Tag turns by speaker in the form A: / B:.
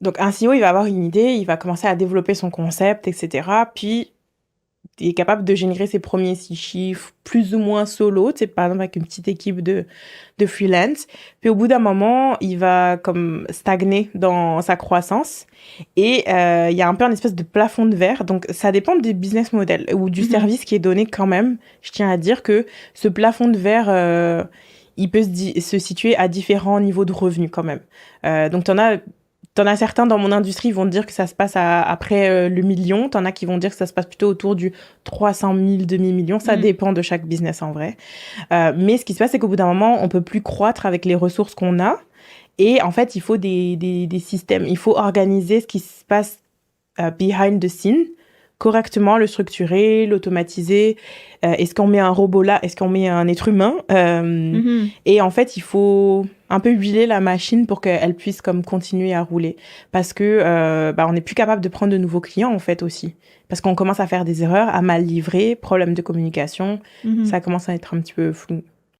A: Donc, un CEO, il va avoir une idée, il va commencer à développer son concept, etc. Puis, il est capable de générer ses premiers 6 chiffres, plus ou moins solo, tu sais, par exemple, avec une petite équipe de freelance. Puis, au bout d'un moment, il va comme stagner dans sa croissance. Et il y a un peu un espèce de plafond de verre. Donc, ça dépend des business models ou du
B: Mhm.
A: service qui est donné quand même. Je tiens à dire que ce plafond de verre, il peut se situer à différents niveaux de revenus quand même. Donc, t'en as certains dans mon industrie qui vont te dire que ça se passe après le million. T'en as qui vont dire que ça se passe plutôt autour du 300 000, demi-million. Ça
B: Mhm.
A: dépend de chaque business en vrai. Mais ce qui se passe, c'est qu'au bout d'un moment, on peut plus croître avec les ressources qu'on a. Et en fait, il faut des systèmes. Il faut organiser ce qui se passe behind the scene, correctement le structurer, l'automatiser. Est-ce qu'on met un robot là? Est-ce qu'on met un être humain?
B: Mhm.
A: Et en fait, il faut un peu huiler la machine pour qu'elle puisse comme continuer à rouler. Parce que on n'est plus capable de prendre de nouveaux clients en fait aussi. Parce qu'on commence à faire des erreurs, à mal livrer, problème de communication. Ça
B: Mhm.
A: commence à être un petit peu flou.